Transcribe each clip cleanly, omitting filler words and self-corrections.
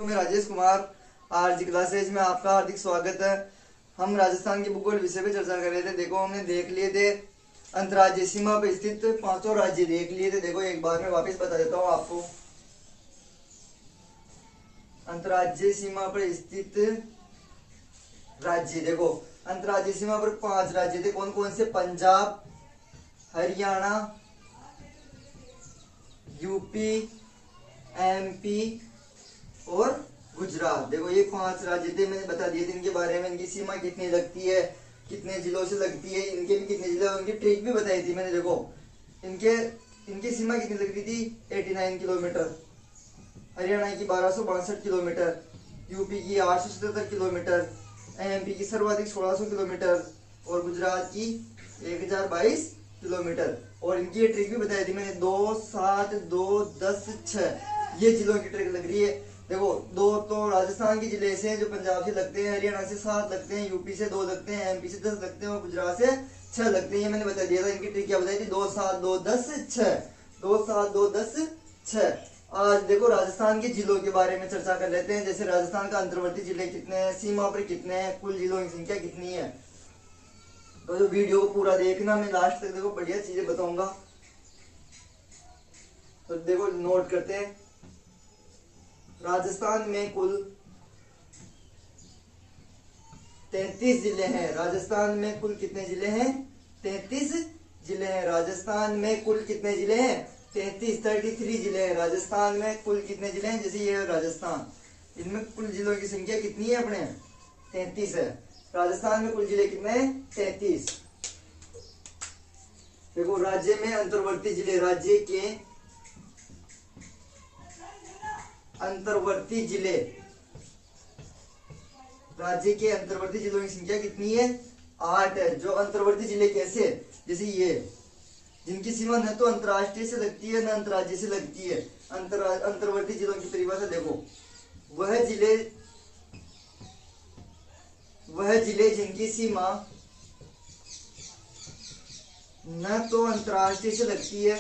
तो मैं Rajesh Kumar RG classes में आपका हार्दिक स्वागत है। हम राजस्थान के भूगोल विषय पे चर्चा कर रहे थे। देखो हमने देख लिए थे अंतर्राज्यीय सीमा पर स्थित पांचों राज्य देख लिए थे। देखो एक बार मैं वापस बता देता हूँ आपको। अंतर्राज्यीय सीमा पर स्थित राज्य, देखो अंतर्राज्यीय सीमा पर 5 राज्य थे। कौन कौन से? पंजाब, हरियाणा, यूपी, एमपी और गुजरात। देखो ये 5 राज्य थे, मैंने बता दिए थे इनके बारे में। इनकी सीमा कितनी लगती है, कितने जिलों से लगती है, इनके भी कितने जिले, उनकी ट्रिक भी बताई थी मैंने। देखो इनकी सीमा कितनी लगती थी? 89 किलोमीटर। हरियाणा की 1262 किलोमीटर, यूपी की 877 किलोमीटर, एमपी की सर्वाधिक 1600 किलोमीटर और गुजरात की 1022 किलोमीटर। और इनकी ट्रिक भी बताई थी मैंने, 2, 7, 2, 10, 6 ये जिलों की ट्रिक लग रही है। देखो 2 तो राजस्थान के जिले से जो पंजाब से लगते हैं, हरियाणा से 7 लगते हैं, यूपी से 2 लगते हैं, एमपी से 10 लगते हैं और गुजरात से 6 लगते हैं। ये मैंने बता दिया था। इनकी ट्रिक क्या बताई थी? 2, 7, 2, 10, 6, 2, 7, 2, 10, 6। आज देखो राजस्थान के जिलों के बारे में चर्चा कर लेते हैं। जैसे राजस्थान का अंतर्वर्ती जिले कितने हैं, सीमा पर कितने हैं, कुल जिलों की संख्या कितनी है। तो जो वीडियो को पूरा देखना, मैं लास्ट तक देखो बढ़िया चीजें बताऊंगा। तो देखो नोट करते हैं। राजस्थान में कुल 33 जिले हैं। राजस्थान में कुल कितने जिले हैं? 33 जिले हैं। राजस्थान में कुल कितने जिले हैं? 33 जिले हैं। राजस्थान में कुल कितने जिले हैं? जैसे ये है राजस्थान, इनमें कुल जिलों की संख्या कितनी है अपने? 33 है। राजस्थान में कुल जिले कितने हैं? 33। देखो राज्य में अंतर्वर्ती जिले, राज्य के अंतर्वर्ती जिले, राज्य के अंतर्वर्ती जिलों की संख्या कितनी है? 8 है। जो अंतर्वर्ती जिले कैसे? जैसे ये जिनकी सीमा न तो अंतर्राष्ट्रीय से लगती है न अंतर्राज्य से लगती है। अंतर्वर्ती जिलों की परिभाषा देखो, वह जिले जिनकी सीमा न तो अंतर्राष्ट्रीय से लगती है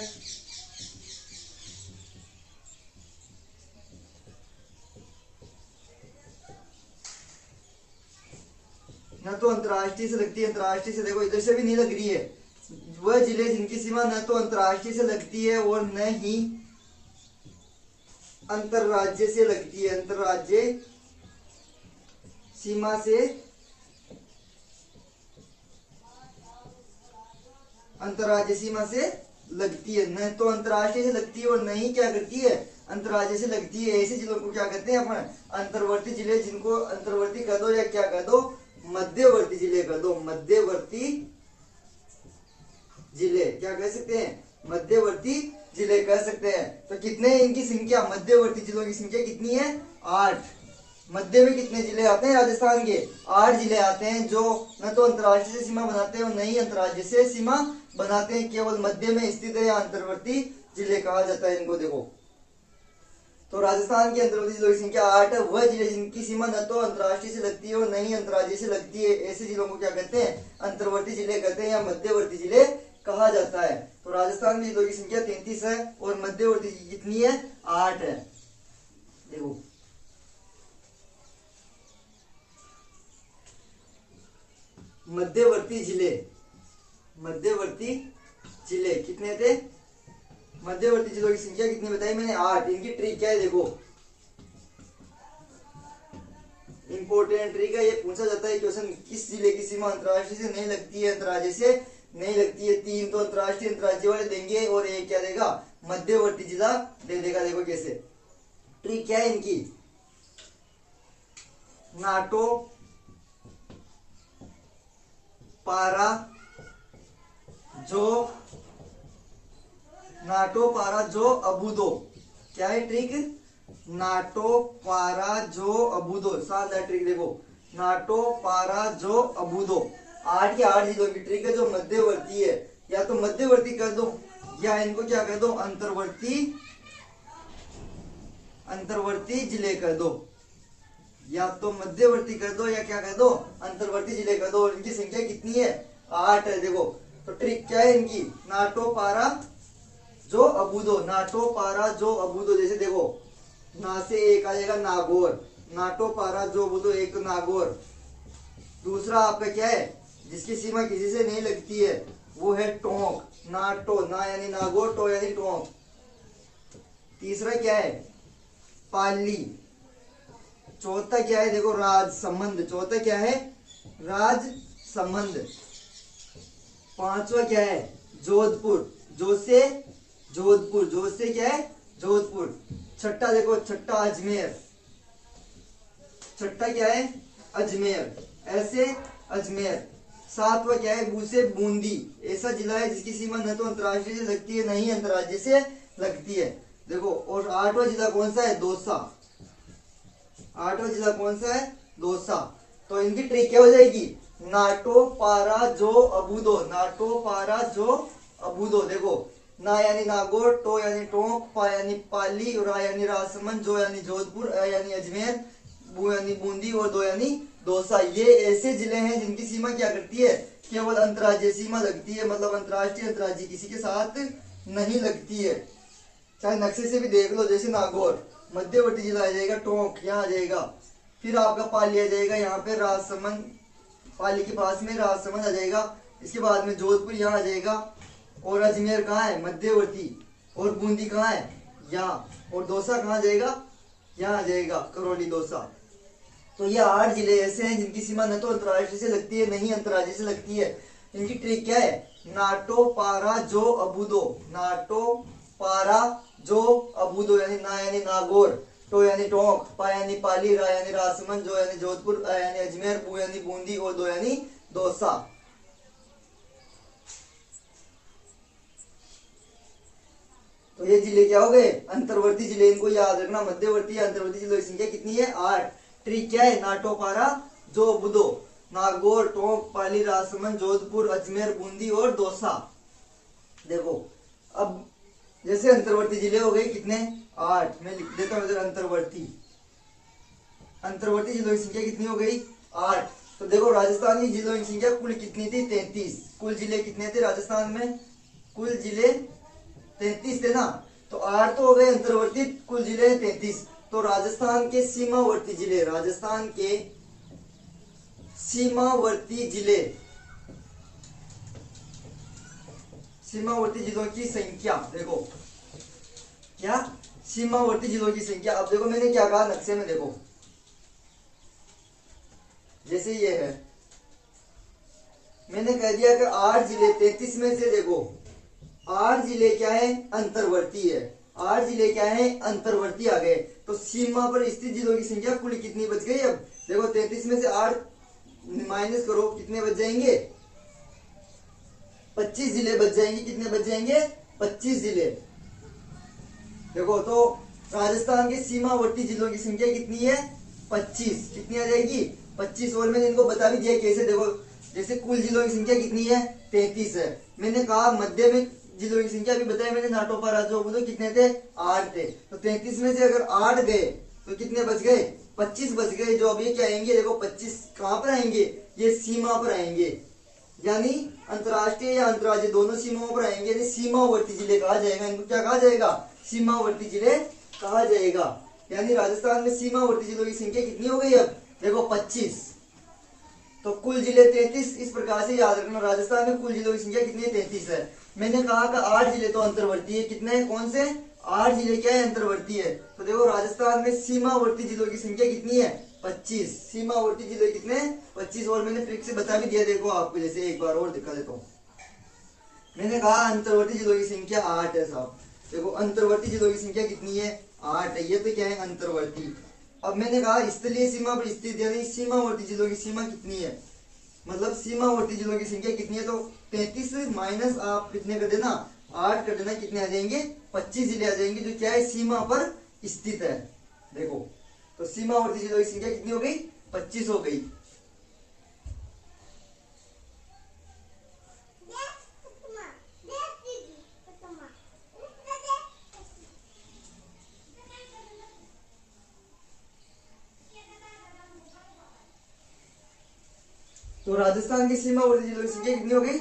न तो अंतर्राष्ट्रीय से लगती है, अंतर्राष्ट्रीय से देखो इधर से भी नहीं लग रही है। वह जिले जिनकी सीमा न तो अंतर्राष्ट्रीय से लगती है और न ही अंतर्राज्य से लगती है। अंतर्राज्य सीमा से, अंतर्राज्य सीमा से लगती है, न तो अंतर्राष्ट्रीय से लगती है और न ही क्या करती है? अंतर्राज्य से लगती है। ऐसे जिलों को क्या कहते हैं अपन? अंतर्वर्ती जिले। जिनको अंतर्वर्ती कर दो या क्या कर दो? मध्यवर्ती जिले कर दो। मध्यवर्ती जिले क्या कह सकते हैं? मध्यवर्ती जिले कह सकते हैं। तो कितने इनकी संख्या? मध्यवर्ती जिलों की संख्या कितनी है? 8। मध्य में कितने जिले आते हैं राजस्थान के? 8 जिले आते हैं, जो न तो अंतर्राष्ट्रीय से सीमा बनाते हैं और न ही अंतर्राज्य से सीमा बनाते हैं। केवल मध्य में स्थित है या अंतर्वर्ती जिले कहा जाता है इनको। देखो तो राजस्थान के अंतर्वर्ती जिलों की संख्या 8 है। वह जिले जिनकी सीमा न तो अंतर्राष्ट्रीय से लगती है और न ही अंतर्राज्य से लगती है, ऐसे जिलों को क्या कहते हैं? अंतर्वर्ती जिले कहते हैं या मध्यवर्ती जिले कहा जाता है। तो राजस्थान में जिलों की संख्या 33 है और मध्यवर्ती कितनी है? 8 है। देखो मध्यवर्ती जिले कितने थे? मध्यवर्ती जिलों की संख्या कितनी बताई मैंने? 8। इनकी ट्रिक क्या है? देखो इंपोर्टेंट ट्रिक है, ये पूछा जाता है क्वेश्चन। किस जिले की सीमा अंतर्राष्ट्रीय से नहीं लगती है, अंतर्राज्य से नहीं लगती है? 3 तो अंतर्राष्ट्रीय अंतर्राज्य वाले देंगे और एक क्या देगा? मध्यवर्ती जिला दे देगा। देखो कैसे ट्रिक क्या है इनकी? नाटो पारा जो अबूदो। क्या है ट्रिक? नाटो पारा जो अबूदो। शानदार ट्रिक। देखो नाटो पारा जो अबूदो 8 के 8 जिलों की ट्रिक है, जो मध्यवर्ती है। या तो मध्यवर्ती कर दो या इनको क्या कर दो? अंतर्वर्ती जिले कर दो। या तो मध्यवर्ती कर दो या क्या कर दो? अंतर्वर्ती जिले कर दो। और इनकी संख्या कितनी है? 8 है। देखो तो ट्रिक क्या है इनकी? नाटो पारा जो अबूदो, नाटो पारा जो अबूदो। जैसे देखो ना से एक आ जाएगा नागौर, नाटो पारा जो बुदो, एक तो नागौर। दूसरा आपका क्या है, जिसकी सीमा किसी से नहीं लगती है, वो है टोंक, नाटो, ना यानी नागौर, टो यानी टोंक। तीसरा क्या है, पाली। चौथा क्या है, देखो राज संबंध, चौथा क्या है, राज संबंध। पांचवा क्या है, जोधपुर, जो से जोधपुर, जो से क्या है, जोधपुर। छठा देखो, छठा अजमेर, छठा क्या है, अजमेर, ऐसे अजमेर। सातवां क्या है, बू से बूंदी, ऐसा जिला है जिसकी सीमा न तो अंतर्राष्ट्रीय से लगती है, न ही अंतर्राज्यीय से लगती है। देखो, और आठवां जिला कौन सा है, दौसा। आठवां जिला कौन सा है, दौसा। तो इनकी ट्रिक क्या हो जाएगी, नाटो पारा जो अबूदो, नाटो पारा जो अबूदो। देखो, ना यानी नागौर, टो यानी टोंक, पा यानी पाली, रा यानी राजसमंद, जो यानी जोधपुर, अ यानी अजमेर, बू यानी बूंदी और दो यानी दौसा। ये ऐसे जिले हैं जिनकी सीमा क्या करती है, केवल अंतर्राज्यीय सीमा लगती है, मतलब अंतर्राष्ट्रीय अंतर्राज्यीय किसी के साथ नहीं लगती है। चाहे नक्शे से भी देख लो, जैसे नागौर मध्यवर्ती जिला आ जाएगा, टोंक यहाँ आ जाएगा, फिर आपका पाली आ जाएगा, यहाँ पे राजसमंद, पाली के पास में राजसमंद आ जाएगा, इसके बाद में जोधपुर यहाँ आ जाएगा, और अजमेर कहाँ है, मध्यवर्ती, और बूंदी कहाँ है, यहाँ, और दौसा कहाँ जाएगा, यहाँ आ जाएगा, करौली दौसा। तो ये 8 जिले ऐसे हैं जिनकी सीमा न तो अंतर्राष्ट्रीय से लगती है, नहीं अंतर्राज्यीय से लगती है। इनकी ट्रिक क्या है, नाटो पारा जो अबूदो, नाटो पारा जो अबूदो, यानी ना यानी नागौर, टो यानी टोंक, पा यानी पाली, रा यानी राजसमंद, जो यानी जोधपुर, अ यानी अजमेर, बू यानी बूंदी और दो यानी दौसा। तो ये जिले क्या हो गए, अंतर्वर्ती जिले, इनको याद रखना। मध्यवर्ती अंतर्वर्ती जिलों की संख्या कितनी है, 8। ट्रिक क्या है, नाटो पारा जो बुदो, नागौर, टोंक, पाली, राजसमंद, जोधपुर, अजमेर, बूंदी और दौसा। देखो, अब जैसे अंतर्वर्ती जिले हो गए कितने, 8। मैं लिख देता हूँ इधर, अंतर्वर्ती, अंतर्वर्ती जिलों की संख्या कितनी हो गई, 8। तो देखो, राजस्थान की जिलों की संख्या कुल कितनी थी, 33। कुल जिले कितने थे राजस्थान में, कुल जिले 33 थे ना। तो 8 तो हो गए अंतर्वर्ती, कुल जिले 33। तो राजस्थान के सीमावर्ती जिले, राजस्थान के सीमावर्ती जिले, सीमावर्ती जिलों की संख्या, देखो क्या, सीमावर्ती जिलों की संख्या। अब देखो मैंने क्या कहा, नक्शे में देखो, जैसे ये है, मैंने कह दिया कि 8 जिले, 33 में से देखो 8 जिले क्या है, अंतर्वर्ती है, 8 जिले क्या है, अंतर्वर्ती आ गए। तो सीमा पर स्थित जिलों की संख्या कुल कितनी बच गई, अब देखो 33 में से 8 माइनस करो, कितने बच जाएंगे, 25 जिले बच जाएंगे। कितने बच जाएंगे, 25 जिले। देखो, तो राजस्थान के सीमावर्ती जिलों की संख्या कितनी है, 25। कितनी आ जाएगी, 25। और मैंने इनको बता भी दिया कैसे, देखो जैसे कुल जिलों की संख्या कितनी है, 33 है। मैंने कहा मध्य में जिलों की संख्या भी बताया मैंने, नाटो पारा जो बुदो कितने थे, 8 थे। तो 33 में से अगर 8 गए तो कितने बच गए, 25 बच गए। जो अब ये क्या आएंगे, देखो 25 कहां पर आएंगे, ये सीमा पर आएंगे, यानी अंतर्राष्ट्रीय या अंतर्राज्यीय दोनों सीमाओं पर आएंगे, यानी सीमावर्ती जिले कहा जाएगा। इनको क्या कहा जाएगा, सीमावर्ती जिले कहा जाएगा। यानी राजस्थान में सीमावर्ती जिलों की संख्या कितनी हो गई, अब देखो 25। तो कुल जिले 33। इस प्रकार से याद रखना, राजस्थान में कुल जिलों की संख्या कितनी है, 33 है। मैंने कहा कि 8 जिले तो अंतर्वर्ती है, कितने, कौन से, 8 जिले क्या है, अंतर्वर्ती है। तो देखो राजस्थान में सीमावर्ती जिलों की संख्या कितनी है, 25। सीमावर्ती जिले कितने, 25। और मैंने ट्रिक से बता भी दिया, देखो आपको, जैसे एक बार और दिखा देता हूँ। मैंने कहा अंतर्वर्ती जिलों की संख्या 8 है साहब। देखो अंतर्वर्ती जिलों की संख्या कितनी है, 8 है। ये तो क्या है, अंतर्वर्ती। अब मैंने कहा स्थलीय सीमा पर स्थित, यानी सीमावर्ती जिलों की सीमा कितनी है, मतलब सीमावर्ती जिलों की संख्या कितनी है। तो 33 माइनस आप कितने कर देना, 8 कर देना, कितने आ जाएंगे, 25 जिले आ जाएंगे, जो क्या है, सीमा पर स्थित है। देखो, तो सीमावर्ती जिलों की संख्या कितनी हो गई, 25 हो गई। तो राजस्थान की सीमावर्ती जिलों की संख्या कितनी हो गई,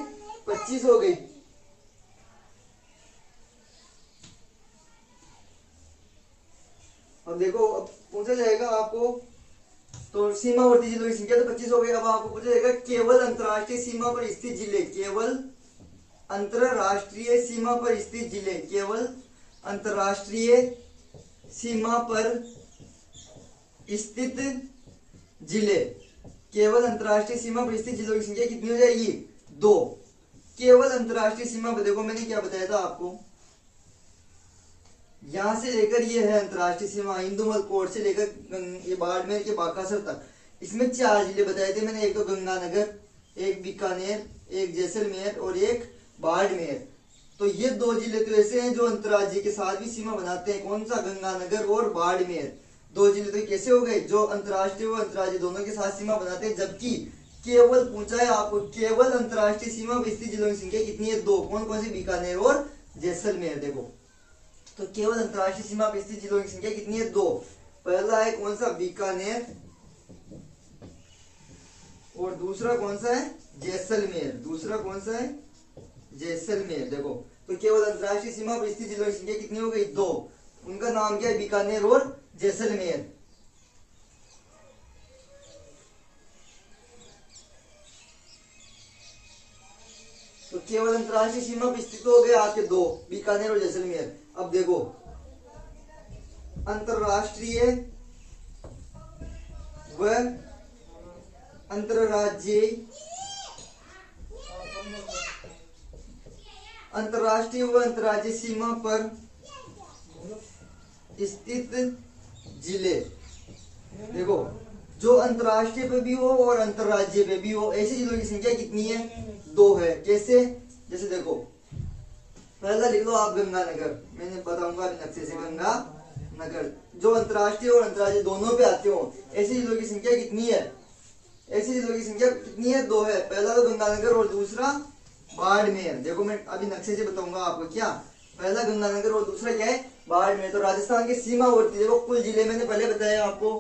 25 हो गई। अब देखो आपको, तो सीमावर्ती जिलों की संख्या तो 25 हो गई। अब आपको पूछा जाएगा केवल अंतरराष्ट्रीय सीमा पर स्थित जिले, केवल अंतरराष्ट्रीय सीमा पर स्थित जिले, केवल अंतरराष्ट्रीय सीमा पर स्थित जिले, केवल अंतरराष्ट्रीय सीमा पर स्थित जिलों की संख्या कितनी हो जाएगी? 2। केवल अंतरराष्ट्रीय सीमा पर देखो मैंने क्या बताया था आपको, यहां से लेकर ये है अंतरराष्ट्रीय सीमा इंदुमल कोट से लेकर ये बाड़मेर के बाकासर तक, इसमें 4 जिले बताए थे मैंने, एक तो गंगानगर, एक बीकानेर, एक जैसलमेर और एक बाड़मेर। तो ये 2 जिले तो ऐसे हैं जो अंतरराज्य के साथ भी सीमा बनाते हैं। कौन सा? गंगानगर और बाड़मेर। 2 जिले तो कैसे हो गए? जो अंतरराष्ट्रीय व अंतरराज्य दोनों के साथ सीमा बनाते हैं। जबकि केवल पूछा है आपको, केवल अंतरराष्ट्रीय सीमा पर स्थित जिलों की संख्या कितनी है? 2। कौन कौन से? बीकानेर और जैसलमेर। देखो तो केवल अंतरराष्ट्रीय सीमा पर स्थित जिलों की संख्या कितनी है? 2। पहला है कौन सा? बीकानेर, और दूसरा कौन सा है? जैसलमेर। दूसरा कौन सा है? जैसलमेर। देखो तो केवल अंतरराष्ट्रीय सीमा पर स्थित जिलों की संख्या कितनी हो गई? 2। उनका नाम क्या है? बीकानेर और जैसलमेर। तो केवल अंतरराष्ट्रीय सीमा पर स्थित हो गए आपके 2, बीकानेर और जैसलमेर। अब देखो अंतरराष्ट्रीय व अंतरराज्यीय, अंतरराष्ट्रीय व अंतरराज्यीय सीमा पर स्थित जिले। देखो जो अंतरराष्ट्रीय पे भी हो और अंतरराज्यीय पे भी हो, ऐसे जिलों की संख्या कितनी है? 2 है। कैसे? जैसे देखो पहला लिख लो आप गंगानगर, मैंने बताऊंगा अभी नक्शे से। गंगानगर जो अंतरराष्ट्रीय और अंतरराज्यीय दोनों पे आते हो, ऐसे जिलों की संख्या कितनी है? ऐसे जिलों की संख्या कितनी है? 2 है। पहला तो गंगानगर और दूसरा बाड़मेर। देखो मैं अभी नक्शे से बताऊंगा आपको। क्या? पहला गंगानगर और दूसरा क्या है? बाड़मेर। तो राजस्थान के सीमावर्ती देखो कुल जिले मैंने पहले बताया आपको,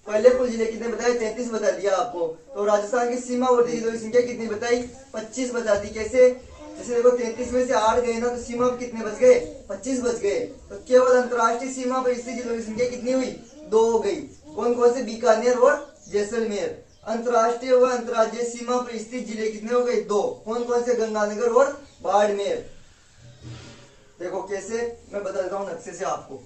पहले कुल जिले कितने बताए? 33 बता दिया आपको। तो राजस्थान के सीमावर्ती जिलों की संख्या कितनी बताई? 25 बता दी। कैसे? जैसे देखो 33 में से 8 गए ना, तो सीमा पर कितने बच गए? 25 बच गए। तो केवल अंतरराष्ट्रीय सीमा पर स्थित जिलों की संख्या कितनी हुई? 2 हो गई। कौन कौन से? बीकानेर और जैसलमेर। अंतरराष्ट्रीय व अंतरराज्यीय सीमा पर स्थित जिले कितने हो गए? 2। कौन कौन से? गंगानगर और बाड़मेर। देखो कैसे मैं बता देता हूँ नक्शे से आपको।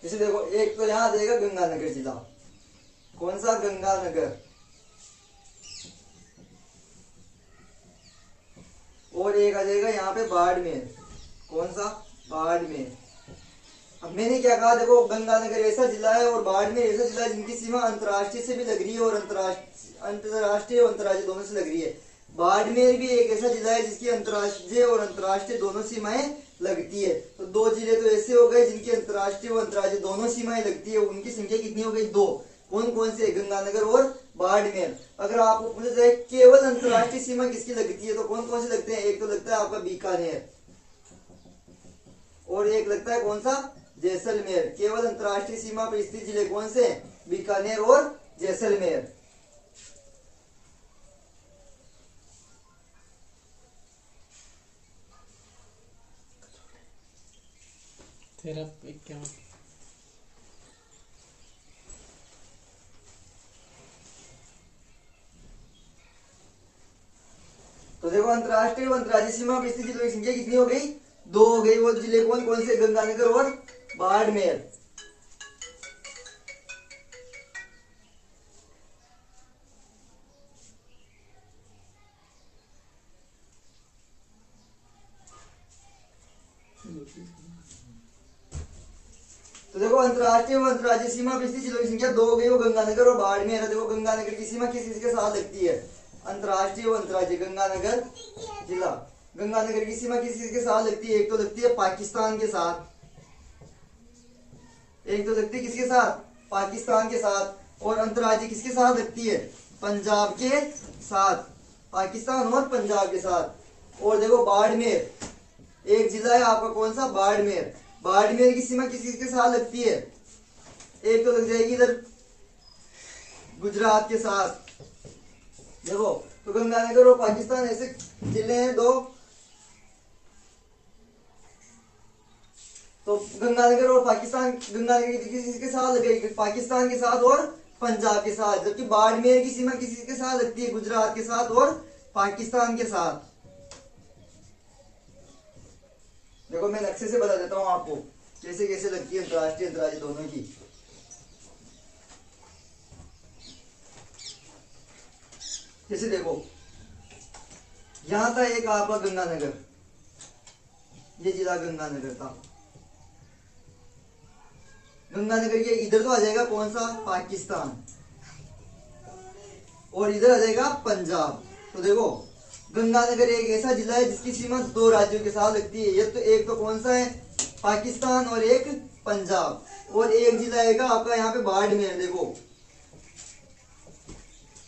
जैसे देखो एक तो यहां आ जाएगा गंगानगर जिला। कौन सा? गंगानगर। और एक आ जाएगा यहाँ पे बाड़मेर। कौन सा? बाड़मेर। अब मैंने क्या कहा? देखो गंगानगर ऐसा जिला है और बाड़मेर ऐसा जिला है जिनकी सीमा अंतरराष्ट्रीय से भी लग रही है और अंतरराष्ट्रीय और अंतरराज्यीय दोनों से लग रही है। बाड़मेर भी एक ऐसा जिला है जिसकी अंतरराष्ट्रीय और अंतरराष्ट्रीय दोनों सीमाएं लगती है। तो 2 जिले तो ऐसे हो गए जिनकी अंतरराष्ट्रीय और अंतरराज्यीय दोनों सीमाएं लगती है। उनकी संख्या कितनी हो गई? 2। कौन कौन से? गंगानगर और बाड़मेर। अगर आपको पूछा जाए केवल अंतरराष्ट्रीय सीमा किसकी लगती है, तो कौन कौन से लगते हैं? एक तो लगता है आपका बीकानेर, और एक लगता है कौन सा? जैसलमेर। केवल अंतरराष्ट्रीय सीमा पर स्थित जिले कौन से? बीकानेर और जैसलमेर। तेरा क्या? तो देखो अंतरराष्ट्रीय व अंतरराज्यीय सीमा पर स्थित जिलों की संख्या कितनी हो गई? 2 हो गई। वो जिले कौन कौन से? गंगानगर और बाड़मेर। तो देखो अंतरराष्ट्रीय व अंतरराज्यीय सीमा पर स्थित जिलों की संख्या 2 हो गई। वो गंगानगर और बाड़मेर है। देखो गंगानगर की सीमा किस किसके साथ लगती है? अंतरराष्ट्रीय व अंतरराज्यीय। गंगानगर जिला, गंगानगर की सीमा किस किसके साथ लगती है? एक तो लगती है पाकिस्तान के साथ, एक तो लगती है किसके साथ? पाकिस्तान के साथ। और अंतरराज्यीय किसके साथ लगती है? पंजाब के साथ। पाकिस्तान और पंजाब के साथ। और देखो बाड़मेर एक जिला है आपका। कौन सा? बाड़मेर। बाड़मेर की सीमा किस किसके साथ लगती है? एक तो लग जाएगी इधर गुजरात के साथ। देखो तो गंगानगर और पाकिस्तान ऐसे जिले हैं दो। तो गंगानगर और पाकिस्तान, गंगानगर किसके साथ लगेगी? पाकिस्तान के साथ और पंजाब के साथ। जबकि बाड़मेर की सीमा किसी के साथ लगती है? गुजरात के साथ और पाकिस्तान के साथ। देखो मैं नक्शे से बता देता हूं आपको कैसे कैसे लगती है अंतर्राष्ट्रीय अंतर्राज्यीय दोनों की। जैसे देखो यहां था एक आपका गंगानगर, ये जिला गंगानगर था। गंगानगर के इधर तो आ जाएगा कौन सा? पाकिस्तान। और इधर आ जाएगा पंजाब। तो देखो गंगानगर एक ऐसा जिला है जिसकी सीमा दो राज्यों के साथ लगती है। ये तो एक तो कौन सा है? पाकिस्तान और एक पंजाब। और एक जिला आएगा आपका यहाँ पे बाड़मेर। देखो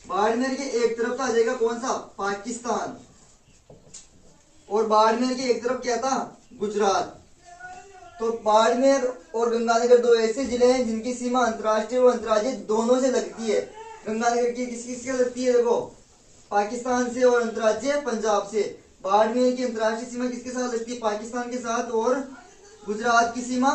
बाड़मेर के एक तरफ तो आ जाएगा कौन सा? पाकिस्तान। और बाड़मेर के एक तरफ क्या था? गुजरात। तो बाड़मेर और गंगानगर दो ऐसे जिले हैं जिनकी सीमा अंतर्राष्ट्रीय और अंतर्राज्यीय दोनों से लगती है। गंगानगर की किससे लगती है? देखो पाकिस्तान से, और अंतर्राज्यीय पंजाब से। बाड़मेर की अंतर्राष्ट्रीय सीमा किसके साथ लगती है? पाकिस्तान के साथ। और गुजरात की सीमा,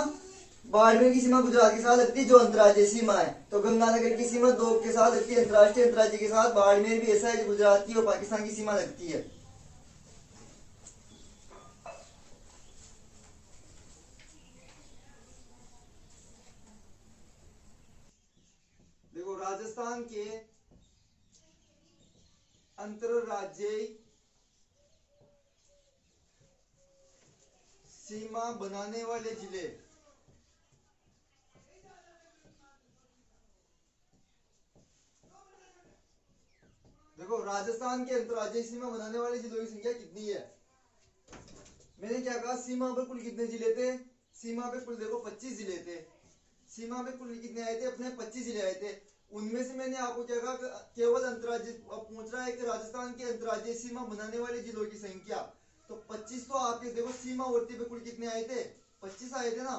बाड़मेर की सीमा गुजरात के साथ लगती है जो अंतर्राज्यीय सीमा है। तो गंगानगर की सीमा दो के साथ लगती है, अंतर्राष्ट्रीय अंतर्राज्यीय के साथ। बाड़मेर भी ऐसा है जो गुजरात की और पाकिस्तान की सीमा लगती है। देखो राजस्थान के अंतरराज्यीय सीमा बनाने वाले जिले। देखो राजस्थान के अंतरराज्यीय सीमा बनाने वाले जिलों की संख्या कितनी है? मैंने क्या कहा? सीमा पर कुल कितने जिले थे? सीमा पे कुल देखो 25 जिले थे। सीमा पे कुल कितने आए थे? अपने 25 जिले आए थे। उनमें से मैंने आपको क्या कहा? केवल अंतरराज्यीय। अब पूछ रहा है कि राजस्थान के अंतरराज्यीय सीमा बनाने वाले जिलों की संख्या। तो 25 तो आपके देखो सीमावर्ती पे कुल कितने आए थे? 25 आए थे ना।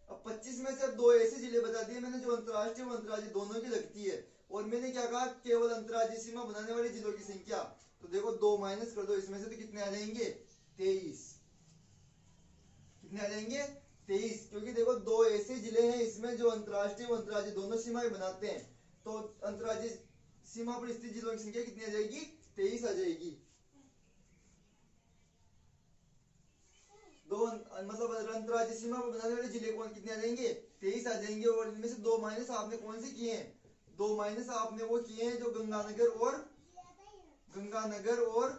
अब 25 में से अब दो ऐसे जिले बता दिए मैंने जो अंतरराष्ट्रीय और अंतरराज्यीय दोनों की लगती है। और मैंने क्या कहा? केवल अंतरराज्यीय सीमा बनाने वाले जिलों की संख्या। तो देखो 2 माइनस कर दो इसमें से, तो कितने आ जाएंगे? 23। कितने आ जाएंगे? 23। क्योंकि देखो दो ऐसे जिले हैं इसमें जो अंतरराष्ट्रीय और अंतरराज्यीय दोनों सीमाएं बनाते हैं। तो अंतरराज्यीय सीमा पर स्थित जिलों की संख्या कितनी आ जाएगी? 23 आ जाएगी। दो मतलब अंतरराज्यीय सीमा पर बनाने वाले जिले कौन कितने आ जाएंगे? 23 आ जाएंगे। और इनमें से दो माइनस आपने कौन से किए हैं? दो माइनस आपने वो किए हैं जो गंगानगर और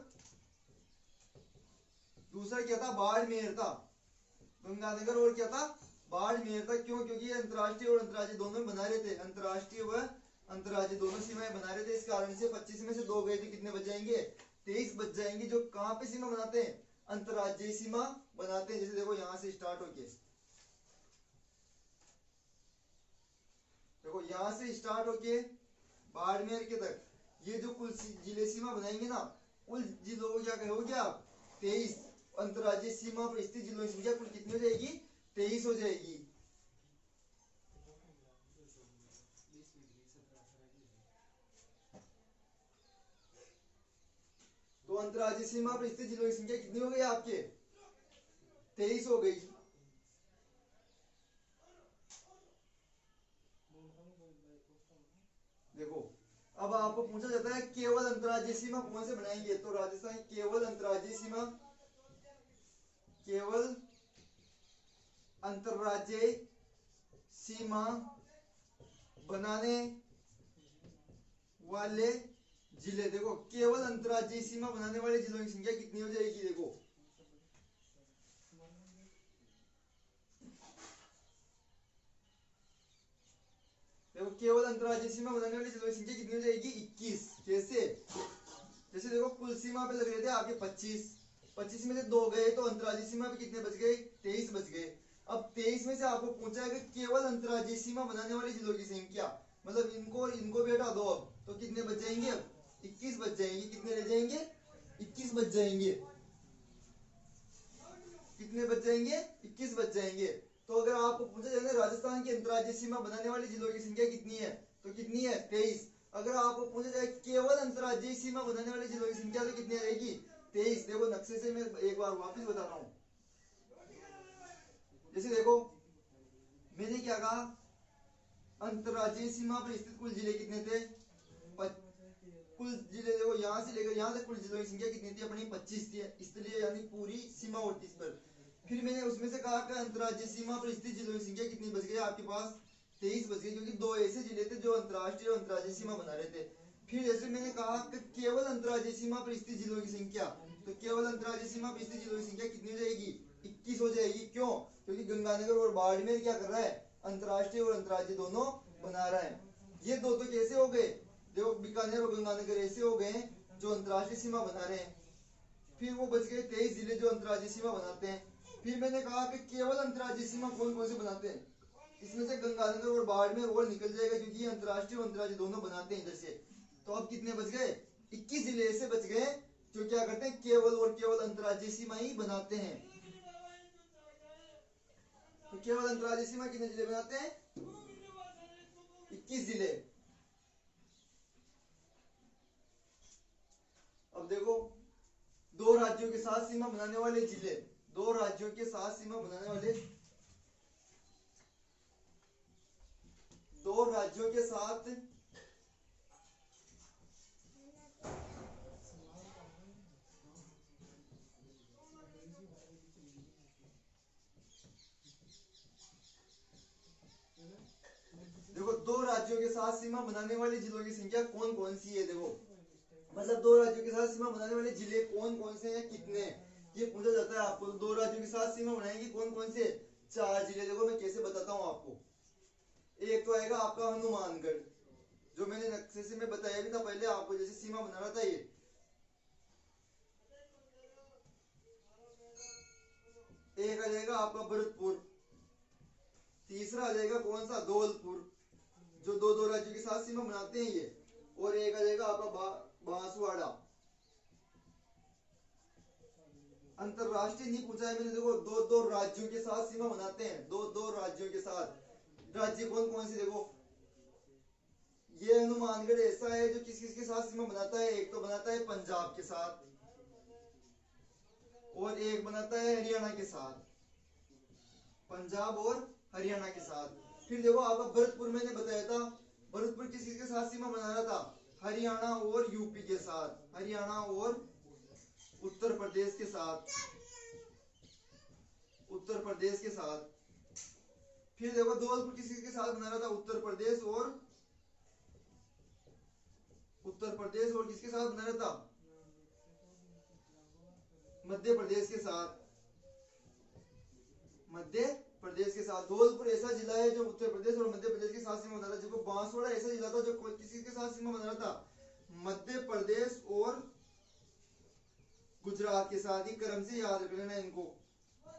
दूसरा क्या था? बाड़मेर था। गंगानगर और क्या था? बाड़मेर था। क्यों? क्योंकि ये अंतरराष्ट्रीय और अंतरराज्यीय दोनों बना रहे थे। अंतरराष्ट्रीय व अंतरराज्यीय दोनों सीमाएं बना रहे थे। इस कारण से 25 में से दो गए थे, कितने बच जाएंगे? 23 बच जाएंगे। जो कहां पे सीमा बनाते हैं? अंतरराज्यीय सीमा बनाते हैं। जैसे देखो यहां से स्टार्ट होके, देखो यहां से स्टार्ट होके बाड़मेर के तक ये जो कुल जिले सीमा बनाएंगे ना, कुल जिलों को क्या कहोगे आप? 23। अंतरराज्यीय सीमा पर स्थित जिलों की संख्या कुल कितनी हो जाएगी? 23 हो जाएगी। तो अंतरराज्यीय सीमा पर स्थित जिलों की संख्या कितनी हो गई आपके? 23 हो गई। देखो अब आपको पूछा जाता है केवल अंतरराज्यीय सीमा कौन से बनाएंगे? तो राजस्थान केवल अंतरराज्यीय सीमा, केवल अंतरराज्यीय सीमा बनाने वाले जिले। देखो केवल अंतरराज्यीय सीमा बनाने वाले जिलों की संख्या कितनी हो जाएगी? देखो देखो केवल अंतरराज्यीय सीमा बनाने वाली जिलों की संख्या कितनी हो जाएगी? 21। कैसे? जैसे देखो कुल सीमा पे लग रहे थे आपके 25। 25 में से दो गए तो अंतरराज्यीय सीमा पे कितने बच गए? 23 बच गए। अब 23 में से आपको पूछा है कि केवल अंतरराज्यीय सीमा बनाने वाले जिलों की संख्या, मतलब इनको इनको भी हटा दो। अब तो कितने बच जाएंगे? अब 21 बच जाएंगे। कितने रह जाएंगे? 21 बच जाएंगे। कितने बच जाएंगे? 21 बच जाएंगे। तो अगर आपको पूछा जाए राजस्थान की अंतरराज्यीय सीमा बनाने वाले जिलों की संख्या कितनी है, तो कितनी है? 23। अगर आपको पूछा जाए केवल अंतर्राज्यीय सीमा बनाने वाले जिलों की संख्या तो कितनी रहेगी? 23। देखो नक्शे से मैं एक बार वापस बता रहा हूँ। जैसे देखो मैंने क्या कहा, अंतर्राज्यीय सीमा पर स्थित कुल जिले कितने थे? कुल जिले देखो यहाँ से लेकर यहाँ तक कुल जिलों की संख्या कितनी थी अपनी? 25 थी, इसलिए यानी पूरी सीमा होती इस पर। फिर मैंने उसमें से कहा कि अंतर्राज्यीय सीमा पर स्थित जिलों की संख्या कितनी बच गई आपके पास? 23 बच गई, क्योंकि दो ऐसे जिले थे जो अंतर्राष्ट्रीय और अंतर्राज्यीय सीमा बना रहे थे। फिर जैसे मैंने कहा कि केवल अंतर्राज्यीय सीमा पर स्थित जिलों की संख्या, तो केवल अंतर्राज्यीय सीमा पर स्थित जिलों की संख्या कितनी हो जाएगी? 21 हो जाएगी। क्यों? क्योंकि गंगानगर और बाड़मेर क्या कर रहा है? अंतर्राष्ट्रीय और अंतर्राज्यीय दोनों बना रहा है। ये दो तो कैसे हो गए? देखो बीकानेर और गंगानगर ऐसे हो गए जो अंतर्राष्ट्रीय सीमा बना रहे हैं। फिर वो बच गए 23 जिले जो अंतर्राज्यीय सीमा बनाते हैं। फिर मैंने कहा कि केवल अंतर्राज्यीय सीमा कौन कौन से बनाते हैं? इसमें से गंगानगर और बाड़मेर और निकल जाएगा, क्योंकि ये अंतर्राष्ट्रीय और अंतर्राज्यीय दोनों बनाते हैं इधर से। तो अब कितने बच गए? 21 जिले ऐसे बच गए जो क्या करते हैं? केवल और केवल अंतर्राज्यीय सीमा ही बनाते हैं। तो केवल अंतर्राज्यीय सीमा कितने जिले बनाते हैं? 21 जिले। अब देखो दो राज्यों के साथ सीमा बनाने वाले जिले, दो राज्यों के साथ सीमा बनाने वाले, दो राज्यों के साथ देखो दो राज्यों के साथ सीमा बनाने वाले जिलों की संख्या कौन कौन सी है? देखो मतलब दो राज्यों के साथ सीमा बनाने वाले जिले कौन कौन से हैं, कितने, ये पूछा जाता है आपको। तो दो राज्यों के साथ सीमा बनाएंगे कौन कौन से? 4 जिले। देखो मैं कैसे बताता हूँ आपको। एक तो आएगा आपका हनुमानगढ़, जो मैंने नक्शे से मैं बताया भी था पहले आपको, जैसे सीमा बना रहा था ये। एक आ जाएगा आपका भरतपुर, तीसरा आ जाएगा कौन सा? धौलपुर, जो दो दो राज्यों के साथ सीमा बनाते हैं ये। और एक आ जाएगा आपका बांसवाड़ा। अंतरराष्ट्रीय नहीं पूछा है मैंने, देखो दो दो राज्यों के साथ सीमा बनाते हैं, दो दो राज्यों के साथ। राज्य कौन कौन से? देखो ये हनुमानगढ़ ऐसा है जो किस किस के साथ सीमा बनाता है? एक तो बनाता है पंजाब के साथ, और एक बनाता है हरियाणा के साथ, पंजाब और हरियाणा के साथ। फिर देखो आपका भरतपुर मैंने बताया था, भरतपुर किस किस के साथ सीमा बना रहा था? हरियाणा और यूपी के साथ, हरियाणा और उत्तर प्रदेश के साथ, उत्तर प्रदेश के साथ। फिर देखो धौलपुर किस किस के साथ बना रहा था? उत्तर प्रदेश और किसके साथ बना रहा था? मध्य प्रदेश के साथ, मध्य प्रदेश के साथ। धौलपुर ऐसा जिला है जो उत्तर प्रदेश और मध्य प्रदेश के साथ सीमा बना रहा था। देखो बांसवाड़ा ऐसा जिला था जो किसी के साथ सीमा बना रहा था? मध्य प्रदेश और गुजरात के साथ। ही क्रम से याद रख लेना इनको,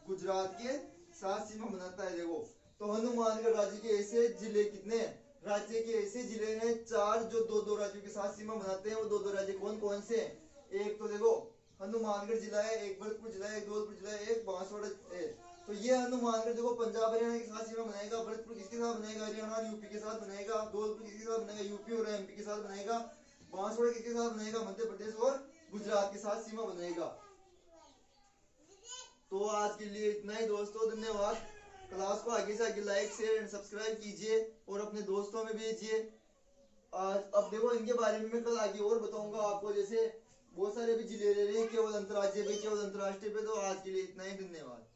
गुजरात के साथ सीमा बनाता है। देखो तो हनुमानगढ़ राज्य के ऐसे जिले कितने? राज्य के ऐसे जिले हैं 4 जो दो दो राज्यों के साथ सीमा बनाते हैं। वो दो दो राज्य कौन कौन से हैं? एक तो देखो हनुमानगढ़ जिला है, एक भरतपुर जिला है, एक धौलपुर जिला है, एक बांसवाड़ा है। तो ये हनुमानगढ़ देखो पंजाब हरियाणा के साथ सीमा बनाएगा, भरतपुर किसके साथ बनाएगा? हरियाणा और यूपी के साथ बनाएगा, धौलपुर किसके साथ बनाएगा? यूपी और एमपी के साथ बनाएगा, बांसवाड़ा किसके साथ बनाएगा? मध्य प्रदेश और गुजरात के साथ सीमा बनाएगा। तो आज के लिए इतना ही दोस्तों, धन्यवाद। क्लास को आगे से आगे लाइक शेयर एंड सब्सक्राइब कीजिए और अपने दोस्तों में भेजिए। आज अब देखो इनके बारे में मैं कल आगे और बताऊंगा आपको, जैसे बहुत सारे भी जिले ले रहे हैं केवल अंतर्राज्यीय पे, केवल अंतर्राष्ट्रीय पे। तो आज के लिए इतना ही, धन्यवाद।